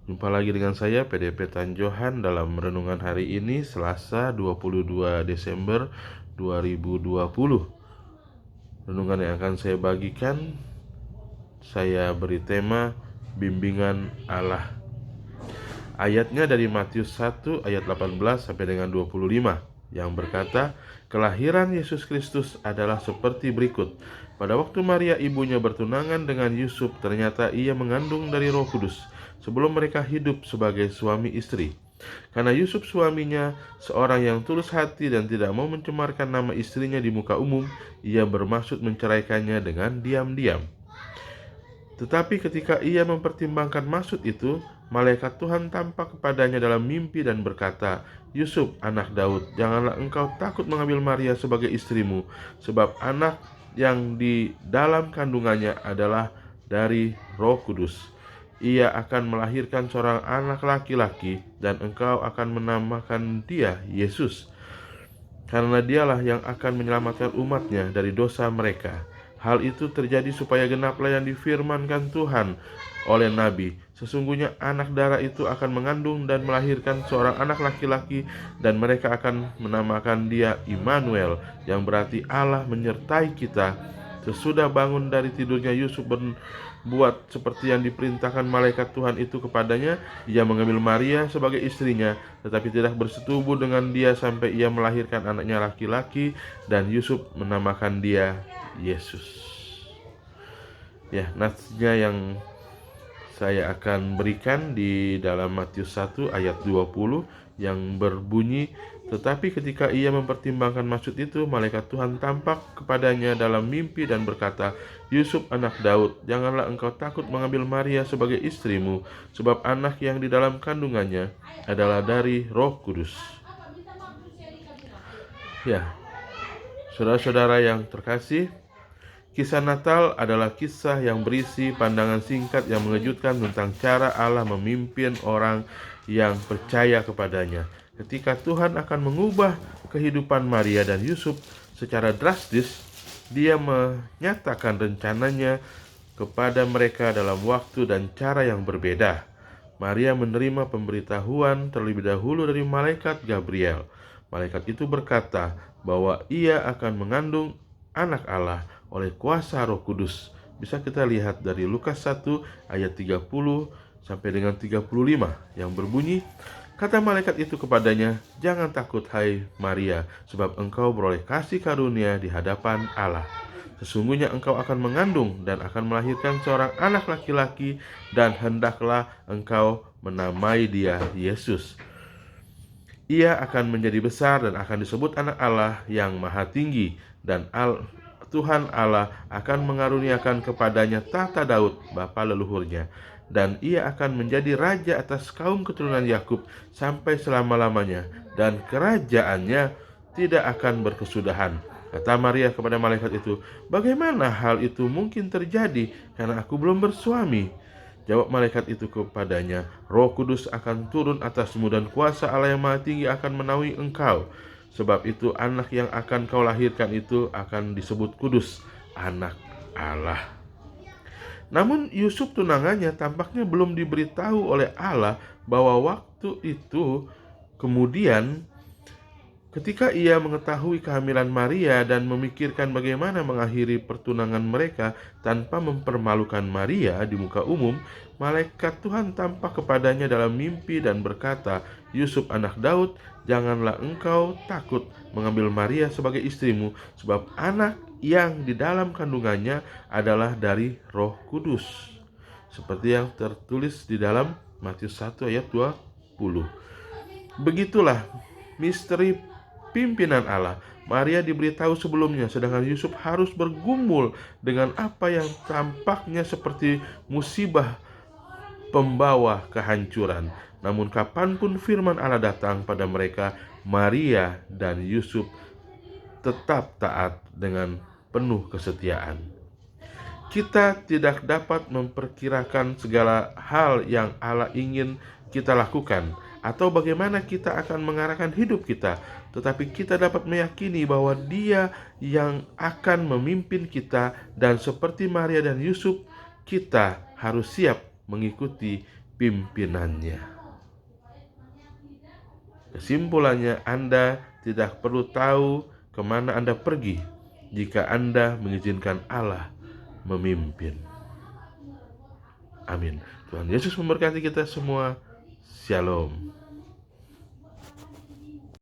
Jumpa lagi dengan saya PDP Tanjohan dalam renungan hari ini Selasa 22 Desember 2020. Renungan yang akan saya bagikan, saya beri tema Bimbingan Allah. Ayatnya dari Matius 1 ayat 18 sampai dengan 25 yang berkata, kelahiran Yesus Kristus adalah seperti berikut. Pada waktu Maria ibunya bertunangan dengan Yusuf, ternyata ia mengandung dari Roh Kudus sebelum mereka hidup sebagai suami istri. Karena Yusuf suaminya seorang yang tulus hati dan tidak mau mencemarkan nama istrinya di muka umum, ia bermaksud menceraikannya dengan diam-diam. Tetapi ketika ia mempertimbangkan maksud itu, malaikat Tuhan tampak kepadanya dalam mimpi dan berkata, Yusuf, anak Daud, janganlah engkau takut mengambil Maria sebagai istrimu, sebab anak yang di dalam kandungannya adalah dari Roh Kudus. Ia akan melahirkan seorang anak laki-laki, dan engkau akan menamakan dia Yesus, karena dialah yang akan menyelamatkan umatnya dari dosa mereka. Hal itu terjadi supaya genaplah yang difirmankan Tuhan oleh Nabi. Sesungguhnya anak darah itu akan mengandung dan melahirkan seorang anak laki-laki, dan mereka akan menamakan dia Immanuel, yang berarti Allah menyertai kita. Sesudah bangun dari tidurnya, Yusuf berbuat seperti yang diperintahkan malaikat Tuhan itu kepadanya. Ia mengambil Maria sebagai istrinya, tetapi tidak bersetubuh dengan dia sampai ia melahirkan anaknya laki-laki, dan Yusuf menamakan dia Yesus. Ya, nasnya yang saya akan berikan di dalam Matius 1 ayat 20 yang berbunyi, tetapi ketika ia mempertimbangkan maksud itu, malaikat Tuhan tampak kepadanya dalam mimpi dan berkata, Yusuf anak Daud, janganlah engkau takut mengambil Maria sebagai istrimu, sebab anak yang di dalam kandungannya adalah dari Roh Kudus. Ya, saudara-saudara yang terkasih, kisah Natal adalah kisah yang berisi pandangan singkat yang mengejutkan tentang cara Allah memimpin orang yang percaya kepadanya. Ketika Tuhan akan mengubah kehidupan Maria dan Yusuf secara drastis, Dia menyatakan rencananya kepada mereka dalam waktu dan cara yang berbeda. Maria menerima pemberitahuan terlebih dahulu dari malaikat Gabriel. Malaikat itu berkata bahwa ia akan mengandung anak Allah oleh kuasa Roh Kudus. Bisa kita lihat dari Lukas 1 ayat 30 sampai dengan 35 yang berbunyi, kata malaikat itu kepadanya, jangan takut hai Maria, sebab engkau beroleh kasih karunia di hadapan Allah. Sesungguhnya engkau akan mengandung dan akan melahirkan seorang anak laki-laki, dan hendaklah engkau menamai dia Yesus. Ia akan menjadi besar dan akan disebut anak Allah yang maha tinggi, dan Tuhan Allah akan mengaruniakan kepadanya tahta Daud bapa leluhurnya, dan ia akan menjadi raja atas kaum keturunan Yakub sampai selama-lamanya, dan kerajaannya tidak akan berkesudahan. Kata Maria kepada malaikat itu, bagaimana hal itu mungkin terjadi karena aku belum bersuami? Jawab malaikat itu kepadanya, Roh Kudus akan turun atasmu dan kuasa Allah yang maha tinggi akan menaungi engkau. Sebab itu anak yang akan kau lahirkan itu akan disebut kudus, anak Allah. Namun Yusuf tunangannya tampaknya belum diberitahu oleh Allah bahwa waktu itu kemudian, ketika ia mengetahui kehamilan Maria dan memikirkan bagaimana mengakhiri pertunangan mereka tanpa mempermalukan Maria di muka umum, malaikat Tuhan tampak kepadanya dalam mimpi dan berkata, Yusuf anak Daud, janganlah engkau takut mengambil Maria sebagai istrimu, sebab anak yang di dalam kandungannya adalah dari Roh Kudus. Seperti yang tertulis di dalam Matius 1 ayat 20. Begitulah misteri pimpinan Allah. Maria diberitahu sebelumnya, sedangkan Yusuf harus bergumul dengan apa yang tampaknya seperti musibah pembawa kehancuran. Namun kapanpun firman Allah datang pada mereka, Maria dan Yusuf tetap taat dengan penuh kesetiaan. Kita tidak dapat memperkirakan segala hal yang Allah ingin kita lakukan atau bagaimana kita akan mengarahkan hidup kita, tetapi kita dapat meyakini bahwa Dia yang akan memimpin kita, dan seperti Maria dan Yusuf, kita harus siap mengikuti pimpinannya. Kesimpulannya, Anda tidak perlu tahu kemana Anda pergi jika Anda mengizinkan Allah memimpin. Amin. Tuhan Yesus memberkati kita semua. Shalom.